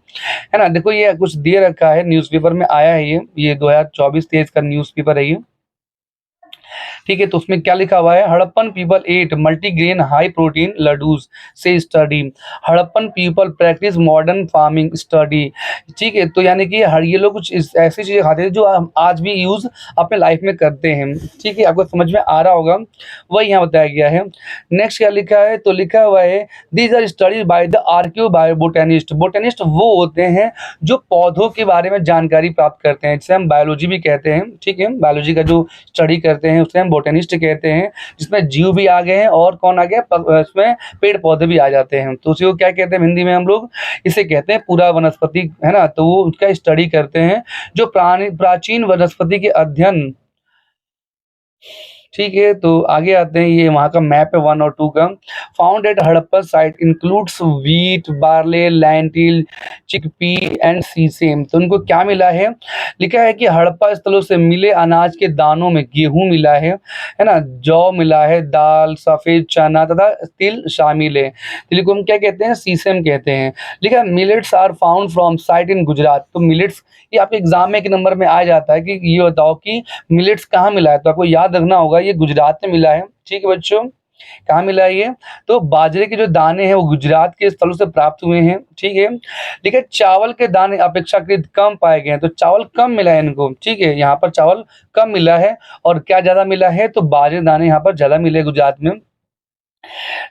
है ना। देखो ये कुछ दे रखा है, न्यूज़पेपर में आया है ये 2024-23 का न्यूज़पेपर है ये। ठीक है, तो उसमें क्या लिखा हुआ है, Harappan people ate multigrain high protein laddoos से study, Harappan people practice modern farming study. ठीक है, तो यानी कि ये लोग कुछ ऐसी चीज़ें खाते हैं जो हम आज भी यूज़ अपने लाइफ में करते हैं। ठीक है, आपको समझ में आ रहा होगा, वही यहाँ बताया गया है। नेक्स्ट क्या लिखा है, तो लिखा हुआ है these are studies by the archaeo bio botanist. Botanist वो होते हैं जो पौधों के बारे में जानकारी प्राप्त करते हैं, जिसे हम बायोलॉजी भी कहते हैं। ठीक है, बायोलॉजी का जो स्टडी करते हैं उसे हम बोटेनिस्ट कहते हैं, जिसमें जीव भी आ गए हैं और कौन आ गया, इसमें पेड़ पौधे भी आ जाते हैं। तो उसी को क्या कहते हैं हिंदी में हम लोग, इसे कहते हैं पूरा वनस्पति, है ना। तो वो उसका स्टडी करते हैं जो प्राचीन वनस्पति के अध्ययन। ठीक है, तो आगे आते हैं, ये वहाँ का मैप है 1 और 2 का। Found at Harappa site includes wheat, barley, lentil, chickpea and sesame. तो उनको क्या मिला है, लिखा है कि हड़प्पा स्थलों से मिले अनाज के दानों में गेहूं मिला है ना, जौ मिला है, दाल, सफ़ेद चना तथा तिल शामिल है। तिल को हम क्या कहते हैं, सीसेम कहते हैं। लिखा है millets are found from site in Gujarat. तो मिलेट्स, ये आपके एग्जाम में एक नंबर में आ जाता है कि ये बताओ कि मिलेट्स कहाँ मिला है, तो आपको याद रखना होगा ये गुजरात में मिला है। ठीक है बच्चों, कहाँ मिला है ये, तो बाजरे के जो दाने हैं वो गुजरात के स्थलों से प्राप्त हुए हैं। ठीक है, लेकिन चावल के दाने अपेक्षाकृत कम पाए गए हैं, तो चावल कम मिला है इनको। ठीक है, यहाँ पर चावल कम मिला है और क्या ज्यादा मिला है, तो बाजरे दाने यहाँ पर ज्यादा मिले गुजरात में।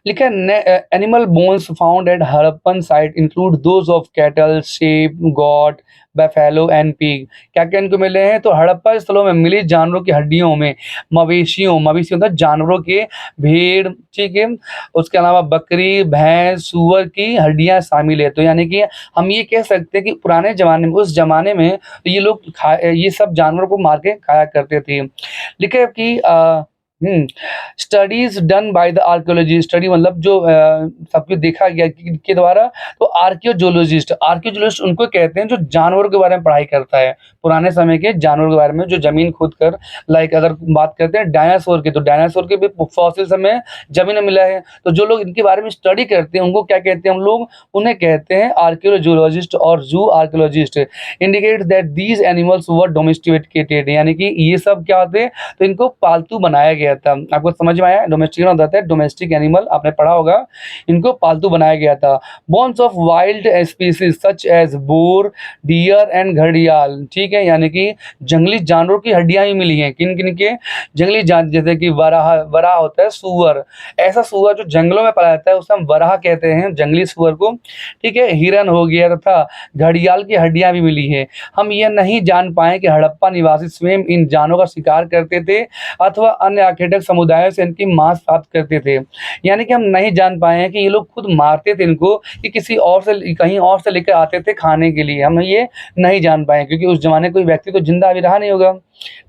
लिखा है animal bones found at Harappan site include those of cattle, shape, got, बैफेलो and pig. क्या क्या इनको मिले हैं, तो हड़प्पा स्थलों में मिली जानवरों की हड्डियों में मवेशी होता है जानवरों के, भेड़, ठीक है, उसके अलावा बकरी, भैंस, सूअर की हड्डियां शामिल है। तो यानी कि हम ये कह सकते हैं कि पुराने जमाने में, उस जमाने में ये लोग ये सब जानवरों को मार के खाया करते थे। लिखा है कि studies done by the archaeology. Study मतलब जो सब कुछ देखा गया के द्वारा, तो आर्कियोलॉजिस्ट उनको कहते हैं जो जानवरों के बारे में पढ़ाई करता है, पुराने समय के जानवरों के बारे में जो जमीन खोद कर, लाइक अगर बात करते हैं डायनासोर की, तो डायनासोर के भी फॉसिल्स हमें जमीन में मिला है। तो जो लोग इनके बारे में स्टडी करते हैं उनको क्या कहते हैं हम लोग, उन्हें कहते हैं आर्कियोलॉजिस्ट और जू archaeologist. Indicate that these animals were domesticated, यानी कि ये सब क्या होते हैं, तो इनको पालतू बनाया गया था। आपको समझ में आया, डोमेस्टिक होता है डोमेस्टिक एनिमल, आपने पढ़ा होगा, इनको पालतू बनाया गया था। Bones of wild species such as boar, deer and घड़ियाल। ठीक है, यानी कि जंगली जानवरों की हड्डियां ही मिली हैं, किन किन के, जंगली जान, जैसे कि वराह होता है, सुअर, ऐसा सुअर जो जंगलों में पाया जाता है उसे हम वराह कहते हैं, जंगली सुअर को। ठीक है, हिरन हो गया तथा घड़ियाल की हड्डियां भी मिली है। हम ये नहीं जान पाए कि हड़प्पा निवासी स्वयं इन जानवरों का शिकार करते थे अथवा अन्य आखेटक समुदायों से इनकी मांस प्राप्त करते थे। यानी कि हम नहीं जान पाए हैं कि ये लोग खुद मारते थे इनको, कि किसी और से, कहीं और से लेकर आते थे खाने के लिए, हम ये नहीं जान पाए, क्योंकि उस जमाने कोई व्यक्ति तो जिंदा अभी रहा नहीं होगा।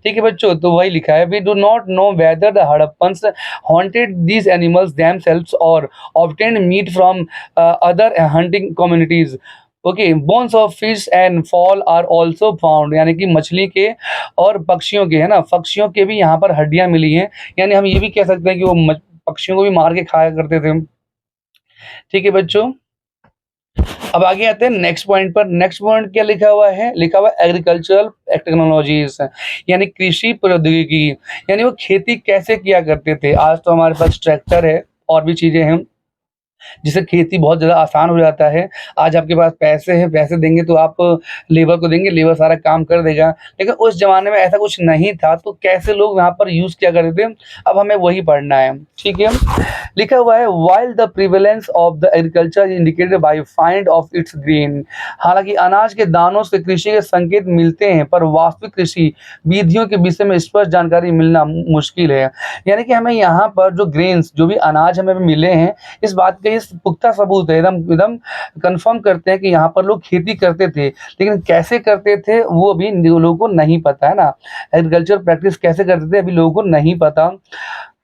ठीक है बच्चों, तो वही लिखा है, we do not know whether the Harappans hunted these animals themselves और obtained meat from other hunting communities. Okay, bones of fish and fowl are also found, यानी कि मछली के और पक्षियों के, है ना, पक्षियों के भी यहाँ पर हड्डियां मिली हैं। यानी हम ये भी कह सकते हैं कि वो पक्षियों को भी मार के खाया करते थे। ठीक है बच्चों, अब आगे आते हैं नेक्स्ट पॉइंट पर। नेक्स्ट पॉइंट क्या लिखा हुआ है, लिखा हुआ एग्रीकल्चरल टेक्नोलॉजीज, यानी कृषि प्रौद्योगिकी, यानी वो खेती कैसे किया करते थे। आज तो हमारे पास ट्रैक्टर है और भी चीजें हैं जिससे खेती बहुत ज़्यादा आसान हो जाता है। आज आपके पास पैसे हैं, पैसे देंगे तो आप लेबर को देंगे, लेबर सारा काम कर देगा। लेकिन उस ज़माने में ऐसा कुछ नहीं था, तो कैसे लोग यहाँ पर यूज़ किया करते थे, अब हमें वही पढ़ना है। ठीक है, लिखा हुआ है while the prevalence of the agriculture indicated by find of its grain. हालांकि अनाज के दानों से कृषि के संकेत मिलते हैं, पर वास्तविक कृषि विधियों के विषय में स्पष्ट जानकारी मिलना मुश्किल है। यानी कि हमें यहाँ पर जो ग्रेन्स, जो भी अनाज हमें मिले हैं, इस बात के इस पुख्ता सबूत है, एकदम एकदम कंफर्म करते हैं कि यहाँ पर लोग खेती करते थे, लेकिन कैसे करते थे वो अभी लोगों को नहीं पता, है ना। एग्रीकल्चर प्रैक्टिस कैसे करते थे अभी लोगों को नहीं पता।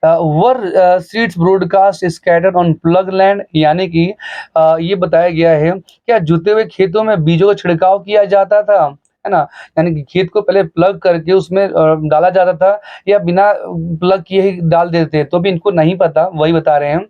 Were seeds broadcast scattered on plough land, यानी कि ये बताया गया है क्या जुते हुए खेतों में बीजों का छिड़काव किया जाता था, है ना। यानी कि खेत को पहले प्लग करके उसमें डाला जाता था, या बिना प्लग किए ही डाल देते, तो भी इनको नहीं पता, वही बता रहे हैं।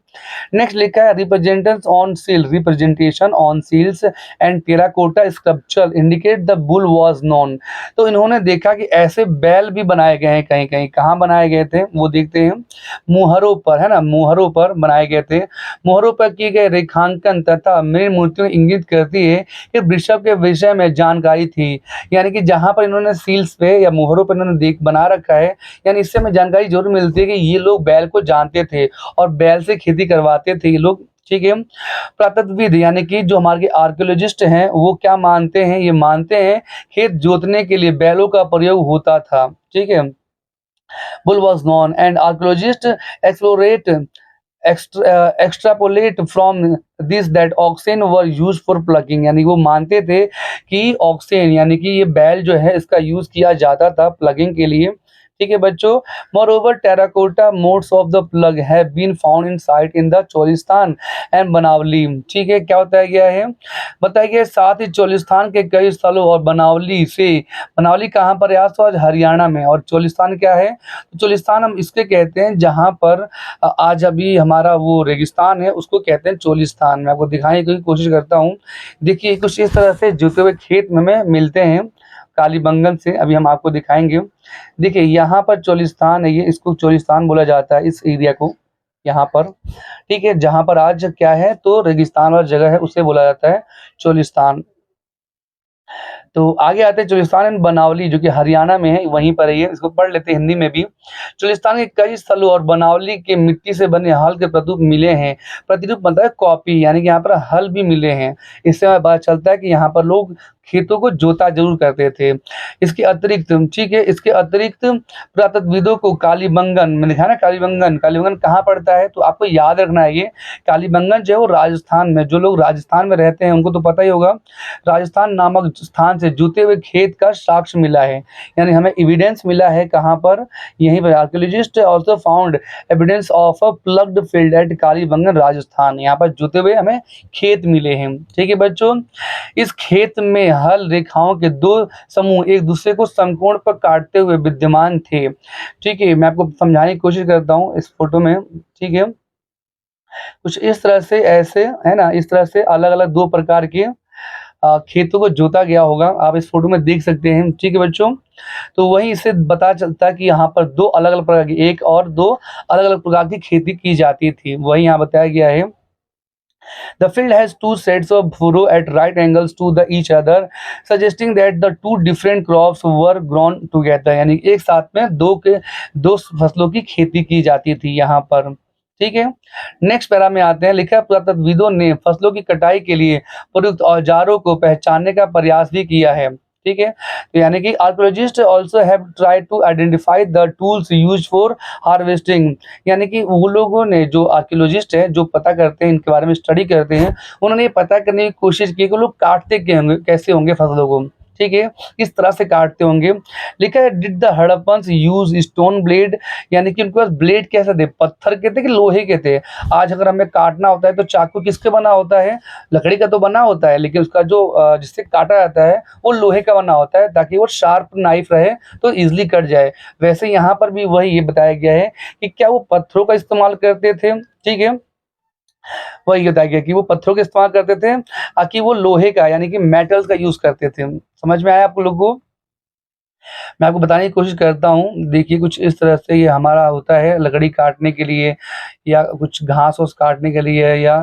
नेक्स्ट लिखा है representation on seals and terracotta sculpture indicate the bull was known. तो इन्होंने देखा कि ऐसे बैल भी बनाए गए हैं कहीं कहीं, कहाँ बनाए गए थे वो देखते हैं, मुहरों पर, है ना, मुहरों पर बनाए गए थे। मुहरों पर किए गए रेखांकन तथा मृण मूर्तियों इंगित करती है कि वृषभ के विषय में जानकारी थी। यानी कि जहाँ पर इन्होंने सील्स पे या मुहरों पर इन्होंने देख बना रखा है, यानी इससे हमें जानकारी जरूर मिलती है कि ये लोग बैल को जानते थे और बैल से खेती करवाते थे ये लोग, ठीक है। पुरातत्वविद यानी कि जो हमारे आर्कियोलॉजिस्ट हैं वो क्या मानते हैं, ये मानते हैं खेत जोतने के लिए बैलों का प्रयोग होता था, ठीक है। Bull was known and archaeologist explorate extrapolate from this that oxen were used for ploughing. यानी वो मानते थे कि ऑक्सेन यानी कि ये बैल जो है इसका यूज किया जाता था प्लगिंग के लिए, ठीक है बच्चों। Moreover terracotta models of the plough have been found in site in the Cholistan and Banawali, ठीक है। क्या बताया गया है, बताया गया है साथ ही चोलिस्तान के कई स्थलों और बनावली से, बनावली कहाँ पर है, आज तो आज हरियाणा में, और चोलिस्तान क्या है, तो चोलिस्तान हम इसके कहते हैं जहाँ पर आज अभी हमारा वो रेगिस्तान है उसको कहते हैं चोलिस्तान। मैं आपको दिखाने की कोशिश करता हूँ। देखिए कुछ इस तरह से जुते हुए खेत में मिलते हैं कालीबंगन से, अभी हम आपको दिखाएंगे। देखिए यहाँ पर चोलिस्तान है, ये इसको चोलिस्तान बोला जाता है इस एरिया को, यहाँ पर, ठीक है। जहाँ पर आज क्या है तो रेगिस्तान वाला जगह है उसे बोला जाता है चोलिस्तान। तो आगे आते हैं चोलिस्तान एंड बनावली जो कि हरियाणा में है, वहीं पर है ये, इसको पढ़ लेते हैं हिंदी में भी। चोलिस्तान के कई स्थलों और बनावली के मिट्टी से बने हल के प्रतिरूप मिले हैं। प्रतिरूप मतलब है कॉपी, यानी कि यहाँ पर हल भी मिले हैं। इससे हमें पता चलता है कि यहाँ पर लोग खेतों को जोता जरूर करते थे। इसके अतिरिक्त, ठीक है, इसके अतिरिक्त पुरातत्वविदों को कालीबंगन में लिखा है ना, कालीबंगन, कालीबंगन कहाँ पड़ता है तो आपको याद रखना है ये कालीबंगन जो है वो राजस्थान में, जो लोग राजस्थान में रहते हैं उनको तो पता ही होगा, राजस्थान नामक स्थान से जुते हुए खेत का साक्ष्य मिला है। यानी हमें एविडेंस मिला है कहाँ पर, यहीं पर। Archaeologist also found evidence of a ploughed field at Kalibangan Rajasthan. यहाँ पर जुते हुए हमें खेत मिले हैं, ठीक है बच्चों। इस खेत में हल रेखाओं के दो समूह एक दूसरे को समकोण पर काटते हुए विद्यमान थे, ठीक है। मैं आपको समझाने की कोशिश करता हूँ इस फोटो में, ठीक है। कुछ इस तरह से, ऐसे है ना, इस तरह से अलग अलग दो प्रकार के खेतों को जोता गया होगा, आप इस फोटो में देख सकते हैं, ठीक है बच्चों। तो वही इससे पता चलता है कि यहाँ पर दो अलग अलग प्रकार की, एक और दो अलग अलग प्रकार की खेती की जाती थी, वही यहाँ बताया गया है। The field has two sets of furrow at right angles to the each other, suggesting that the two different crops were grown together। यानी एक साथ में दो फसलों की खेती की जाती थी यहाँ पर, ठीक है। नेक्स्ट पैरा में आते हैं, लिखा है पुरातत्वविदों ने फसलों की कटाई के लिए प्रयुक्त औजारों को पहचानने का प्रयास भी किया है, ठीक है। तो यानी कि archaeologist also have tried to identify the tools used for harvesting. यानी कि वो लोगों ने, जो आर्कियोलॉजिस्ट हैं जो पता करते हैं इनके बारे में स्टडी करते हैं, उन्होंने ये पता करने की कोशिश की कि लोग काटते कैसे होंगे फसलों को, ठीक है, किस तरह से काटते होंगे। लिखा है did the Harappans use stone blade, यानी कि उनके पास ब्लेड कैसे थे, पत्थर के थे कि लोहे के थे। आज अगर हमें काटना होता है तो चाकू किसके बना होता है, लकड़ी का तो बना होता है, लेकिन उसका जो जिससे काटा जाता है वो लोहे का बना होता है ताकि वो शार्प नाइफ रहे तो इजिली कट जाए। वैसे यहाँ पर भी वही ये बताया गया है कि क्या वो पत्थरों का इस्तेमाल करते थे, ठीक है, वही बताया गया कि वो पत्थरों का इस्तेमाल करते थे कि वो लोहे का यानी कि मेटल्स का यूज करते थे। समझ में आया आप लोगों को? मैं आपको बताने की कोशिश करता हूँ। देखिए कुछ इस तरह से ये हमारा होता है लकड़ी काटने के लिए या कुछ घास-वास काटने के लिए या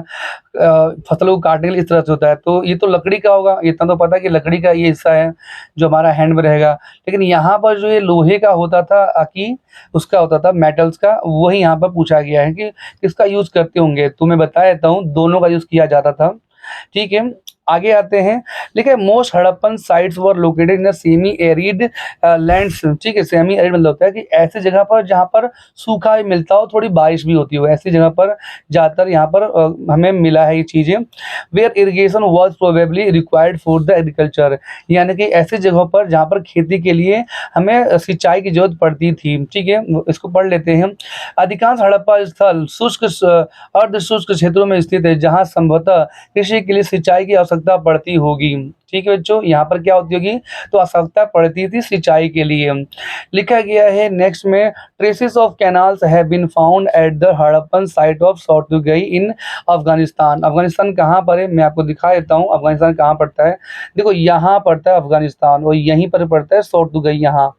फसलों को काटने के लिए इस तरह से होता है। तो ये तो लकड़ी का होगा, इतना तो पता है कि लकड़ी का ये हिस्सा है जो हमारा हैंड में रहेगा। लेकिन यहाँ पर जो ये लोहे का होता था कि उसका होता था मेटल्स का, वही यहाँ पर पूछा गया है कि किसका यूज़ करते होंगे। तो मैं बता देता हूँ दोनों का यूज़ किया जाता था, ठीक है। आगे आते हैं, देखिए most Harappan sites were located in semi arid lands, ठीक है। सेमी एरिड मतलब होता है कि ऐसी जगह पर जहाँ पर सूखा भी मिलता हो, थोड़ी बारिश भी होती हो, ऐसी जगह पर ज़्यादातर यहाँ पर हमें मिला है ये चीज़ें। Where irrigation was probably required for the agriculture, यानी कि ऐसी जगहों पर जहाँ पर खेती के लिए हमें सिंचाई की जरूरत पड़ती थी, ठीक है। इसको पढ़ लेते हैं। अधिकांश हड़प्पा स्थल शुष्क अर्ध शुष्क क्षेत्रों में स्थित है जहाँ संभवतः कृषि के लिए सिंचाई की आवश्यकता आवश्यकता पड़ती होगी। ठीक है बच्चों, यहाँ पर क्या होती होगी, तो आवश्यकता पड़ती थी सिंचाई के लिए। लिखा गया है नेक्स्ट में, traces of canals have been found at the Harappan site of Shortugai in Afghanistan. Afghanistan कहाँ पर है, मैं आपको दिखा देता हूँ अफगानिस्तान कहाँ पड़ता है। देखो यहाँ पड़ता है अफगानिस्तान, और यहीं पर पड़ता है सोर्टुगई। यहाँ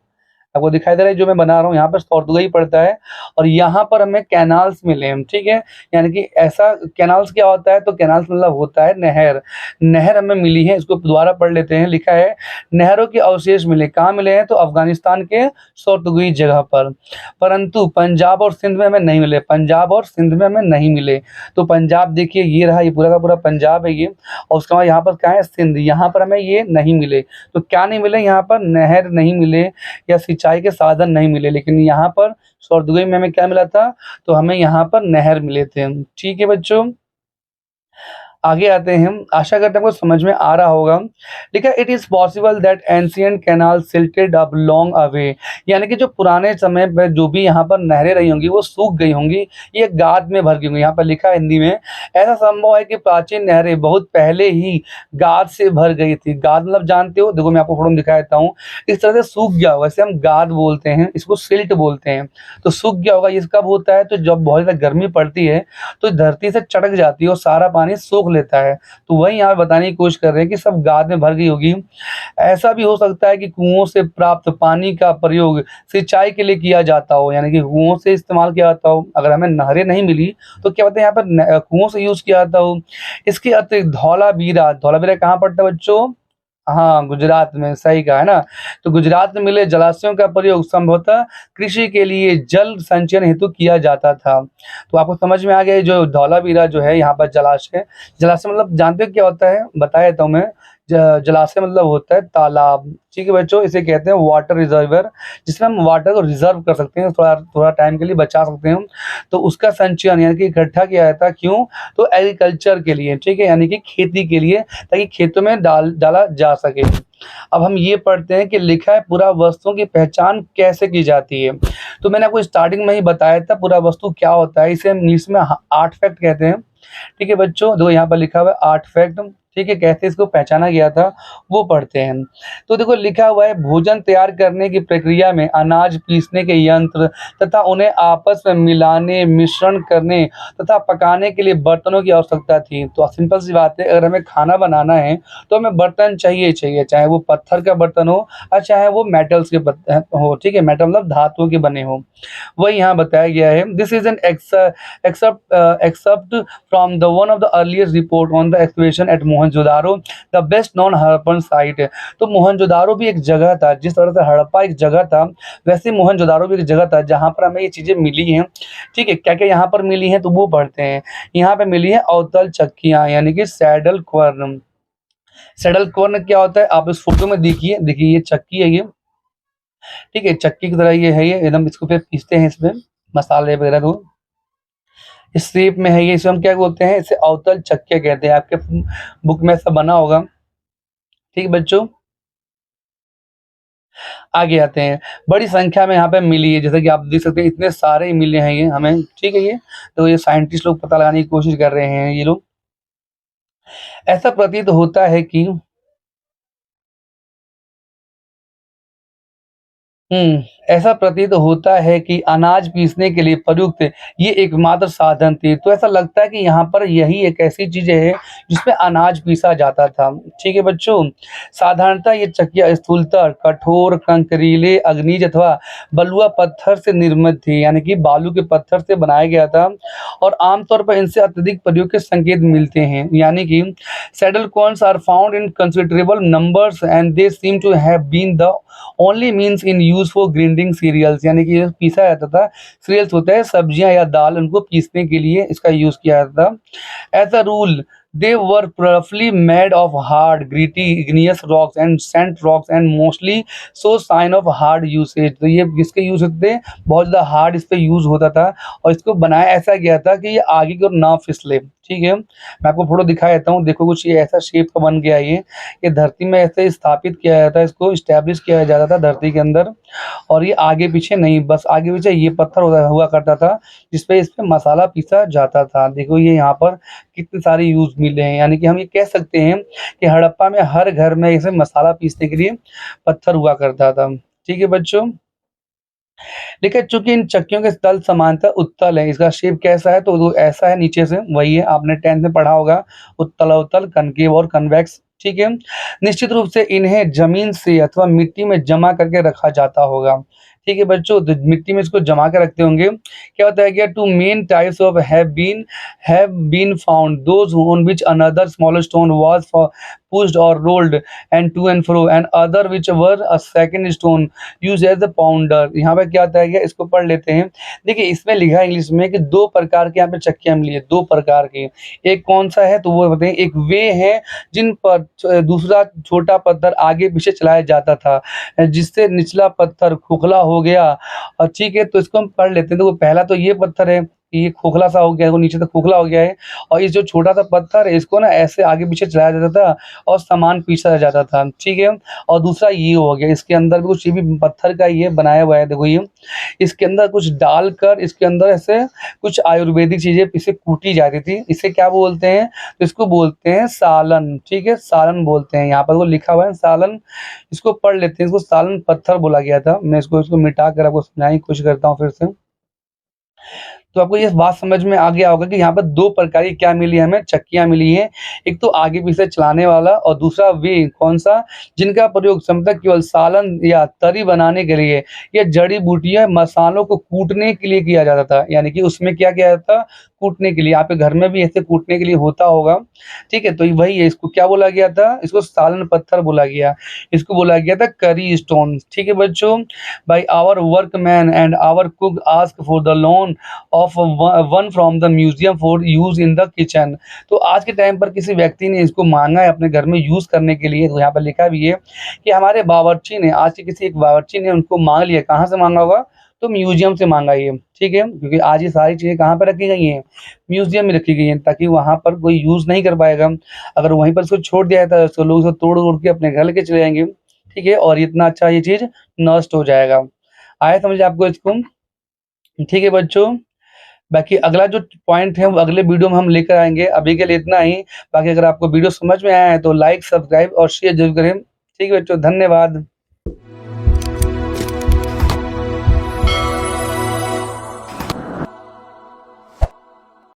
आपको दिखाई दे रहा है जो मैं बना रहा हूँ, यहाँ पर सोर्टुगई पड़ता है, और यहाँ पर हमें कैनाल्स मिले हैं। ठीक है, यानी कि ऐसा कैनाल्स क्या होता है, तो कैनाल्स मतलब होता है नहर। नहर हमें मिली है, इसको दोबारा पढ़ लेते हैं। लिखा है नहरों के अवशेष मिले, कहाँ मिले हैं, तो अफगानिस्तान के सोर्टुगई जगह पर, परंतु पंजाब और सिंध में हमें नहीं मिले। पंजाब और सिंध में हमें नहीं मिले। तो पंजाब देखिए ये रहा, ये पूरा का पूरा पंजाब है ये, और उसके बाद यहाँ पर क्या है, सिंध, यहाँ पर हमें ये नहीं मिले। तो क्या नहीं मिले, यहाँ पर नहर नहीं मिले या सिंचाई के साधन नहीं मिले, लेकिन यहाँ पर सोर्टुगई में हमें क्या मिला था, तो हमें यहाँ पर नहर मिले थे। ठीक है बच्चों, आगे आते हैं। आशा करते हैं आपको समझ में आ रहा होगा। ठीक है, it is possible that ancient canal silted up long away, यानी कि जो पुराने समय पर जो भी यहाँ पर नहरें रही होंगी वो सूख गई होंगी, ये गाद में भर गई होंगी। यहाँ पर लिखा है हिंदी में, ऐसा संभव है कि प्राचीन नहरें बहुत पहले ही गाद से भर गई थी। गाद मतलब जानते हो, देखो मैं आपको फोटो में दिखा देता हूँ, इस तरह से सूख गया होगा, वैसे हम गाद बोलते हैं, इसको सिल्ट बोलते हैं। तो सूख गया होगा, ये कब होता है, तो जब बहुत ज़्यादा गर्मी पड़ती है तो धरती से चटक जाती है और सारा पानी सोख लेता है। तो वही यहाँ बताने की कोशिश कर रहे हैं कि सब गाद में भर गई होगी। ऐसा भी हो सकता है कि कुओं से प्राप्त पानी का प्रयोग सिंचाई के लिए किया जाता हो, यानी कि कुओं से इस्तेमाल किया जाता हो। अगर हमें नहरें नहीं मिली तो क्या बोलते हैं, यहाँ पर कुओं से यूज किया जाता हो। इसके अतिरिक्त धौलावीरा, धौलावीरा कहाँ पड़ता है बच्चों, हाँ गुजरात में, सही कहा है ना। तो गुजरात में मिले जलाशयों का प्रयोग संभवतः कृषि के लिए जल संचयन हेतु किया जाता था। तो आपको समझ में आ गया, जो धौलावीरा जो है यहाँ पर जलाशय, जलाशय मतलब जानते हो क्या होता है, बता देता हूँ मैं। जलाशय मतलब होता है तालाब। ठीक है बच्चों, इसे कहते हैं वाटर रिजर्वर, जिसमें हम वाटर को रिजर्व कर सकते हैं, थोड़ा थोड़ा टाइम के लिए बचा सकते हैं। तो उसका संचयन यानी कि इकट्ठा किया जाता है, क्यों, तो एग्रीकल्चर के लिए। ठीक है, यानी कि खेती के लिए, ताकि खेतों में डाला जा सके। अब हम ये पढ़ते हैं कि लिखा है पुरा वस्तुओं की पहचान कैसे की जाती है। तो मैंने आपको स्टार्टिंग में ही बताया था पुरा वस्तु क्या होता है, इसे हम इंग्लिश में आर्टिफैक्ट कहते हैं। ठीक है बच्चों, देखो यहाँ पर लिखा हुआ है आर्टिफैक्ट। ठीक है, कैसे इसको पहचाना गया था वो पढ़ते हैं। तो देखो लिखा हुआ है भोजन तैयार करने की प्रक्रिया में अनाज पीसने के यंत्र तथा उन्हें आपस में मिलाने, मिश्रण करने तथा पकाने के लिए बर्तनों की आवश्यकता थी। तो सिंपल सी बात है, अगर हमें खाना बनाना है तो हमें बर्तन चाहिए ही चाहिए, चाहे वो पत्थर का बर्तन हो और चाहे वो मेटल्स के बर्तन हो। ठीक है, मेटल मतलब धातुओं के बने हो। वही यहाँ बताया गया है, this is an excerpt from the one of the earliest report on the excavation at Mohenjodaro, the best known Harappan site. तो मोहनजोदारो भी एक जगह था, जिस तरह से हड़प्पा एक जगह था, वैसे मोहनजोदारो भी एक जगह था जहाँ पर हमें ये चीज़ें मिली हैं। ठीक है, क्या क्या यहाँ पर मिली हैं तो वो पढ़ते हैं। यहाँ पे मिली है अवतल चक्कियाँ, यानी कि सैडल क्वर्न। सैडल क्वर्न क्या होता है, आप इस फोटो में देखिए, देखिए ये चक्की है ये। ठीक है, चक्की की तरह ये है, ये एकदम, इसको फिर पीसते हैं, इसमें मसाले वगैरह को इस शेप में है ये। इसे हम क्या बोलते हैं, इसे अवतल चक्के कहते हैं। आपके बुक में ऐसा बना होगा। ठीक है बच्चों, आगे आते हैं। बड़ी संख्या में यहाँ पे मिली है, जैसे कि आप देख सकते हैं इतने सारे मिले हैं ये हमें। ठीक है, ये तो ये साइंटिस्ट लोग पता लगाने की कोशिश कर रहे हैं ये लोग। ऐसा प्रतीत होता है कि ऐसा प्रतीत होता है कि अनाज पीसने के लिए प्रयुक्त ये एकमात्र साधन थी। तो ऐसा लगता है कि यहाँ पर यही एक ऐसी चीज़ है जिसमें अनाज पीसा जाता था। ठीक है बच्चों, साधारणतः ये चक्कियाँ स्थूलतः कठोर, कंकरीले, अग्निज अथवा बलुआ पत्थर से निर्मित थी, यानी कि बालू के पत्थर से बनाया गया था, और आमतौर पर इनसे अत्यधिक प्रयोग के संकेत मिलते हैं। यानी कि saddle querns are found in considerable numbers and they seem to have been the only means in use for grinding cereals, यानी कि पीसा जाता था, सीरियल्स होता है सब्जियां या दाल, उनको पीसने के लिए इसका यूज किया जाता था। As a rule they were roughly made of hard, gritty, igneous rocks and sand rocks and mostly so sign of hard usage। तो ये किसके यूज होते थे, बहुत ज़्यादा हार्ड इस पे यूज होता था, और इसको बनाया ऐसा गया था कि ये आगे की ओर ना फिसले। ठीक है, मैं आपको फोटो दिखा देता हूँ, देखो कुछ ये ऐसा शेप का बन गया ये धरती में ऐसे स्थापित किया जाता है, इसको स्टैब्लिश किया जाता था धरती के अंदर, और ये आगे पीछे नहीं, बस आगे पीछे ये पत्थर हुआ करता था जिसपे इस पे मसाला पीसा जाता था। देखो ये यहाँ पर कितने सारे यूज मिले हैं। यानी कि हम ये कह सकते हैं कि हड़प्पा में हर घर में ऐसे मसाला पीसने के लिए पत्थर हुआ करता था। ठीक है बच्चों? लेकिन चूँकि इन चक्कियों के तल सामान्यतः उत्तल है, इसका शेप कैसा है तो वो ऐसा है नीचे से, वही है आपने 10th में पढ़ा होगा उत्तल-अवतल, कनकेव और कन्वेक्स, ठीक है? निश्चित रूप से इन्हें ज़मीन से अथवा मिट्टी में जमा करके रखा जाता होगा, ठीक है बच्चों? तो मिट्टी में इसको जमा के रखते होंगे। क्या होता है कि 2 main types of have been found, those on which another smaller stone was pushed or rolled and to and fro, and other which were a second stone use as the pounder. यहाँ पे क्या होता है कि इसको पढ़ लेते हैं। देखिए इसमें लिखा है इंग्लिश में कि 2 प्रकार के यहाँ पे चक्कियाँ मिली है, 2 प्रकार की। एक कौन सा है तो वो बताइए। एक वे है जिन पर दूसरा छोटा पत्थर आगे पीछे चलाया जाता था, जिससे निचला पत्थर खोखला हो गया। और ठीक है, तो इसको हम पढ़ लेते हैं। तो वो पहला तो ये पत्थर है, ये खोखला सा हो गया है, वो नीचे से खोखला हो गया है। और ये जो छोटा सा पत्थर है इसको ना ऐसे आगे पीछे चलाया जाता था और सामान पीसा जाता था, ठीक है। और दूसरा ये हो गया, इसके अंदर भी कुछ, ये भी पत्थर का ये बनाया हुआ है, देखो ये इसके अंदर कुछ डालकर इसके अंदर ऐसे कुछ आयुर्वेदिक चीजें इसे कूटी जाती थी। इसे क्या बोलते हैं तो इसको बोलते हैं सालन, ठीक है, सालन बोलते हैं। यहाँ पर वो लिखा हुआ है सालन, इसको पढ़ लेते हैं। इसको सालन पत्थर बोला गया था। मैं इसको मिटा कर आपको समझाने की कोशिश करता हूँ फिर से। तो आपको ये बात समझ में आ गया होगा कि यहाँ पर 2 प्रकार की क्या मिली है हमें, चक्कियाँ मिली हैं। एक तो आगे पीछे चलाने वाला और दूसरा वे कौन-सा, जिनका प्रयोग क्षमता केवल सालन या तरी बनाने के लिए या जड़ी-बूटियाँ मसालों को कूटने के लिए किया जाता था। यानी कि उसमें क्या किया जाता था, कूटने के लिए। आपके घर में भी ऐसे कूटने के लिए होता होगा, ठीक है? तो ये वही है, इसको क्या बोला गया था, इसको सालन पत्थर बोला गया। इसको बोला गया था करी स्टोन, ठीक है बच्चों? By our workman and our cook ask for the loan of one from the museum for use in the kitchen. तो आज के टाइम पर किसी व्यक्ति ने इसको मांगा है अपने घर में यूज करने के लिए। तो यहाँ पर लिखा भी है कि हमारे बावर्ची ने, आज के किसी एक बावर्ची ने उनको मांग लिया। कहाँ से मांगा होगा तो म्यूजियम से मांगा ये, ठीक है, क्योंकि आज ये सारी चीजें कहाँ पर रखी गई हैं, म्यूजियम में रखी गई हैं, ताकि वहां पर कोई यूज नहीं कर पाएगा। अगर वहीं पर इसको छोड़ दिया जाता है तो लोग इसको तोड़ तोड़ के अपने घर लेके चले जाएंगे, ठीक है, और इतना अच्छा ये चीज नष्ट हो जाएगा। आया समझ आपको इसको? ठीक है बच्चों, बाकी अगला जो पॉइंट है वो अगले वीडियो में हम लेकर आएँगे। अभी के लिए इतना ही। बाकी अगर आपको वीडियो समझ में आया है तो लाइक, सब्सक्राइब और शेयर ज़रूर करें। ठीक है बच्चों, धन्यवाद।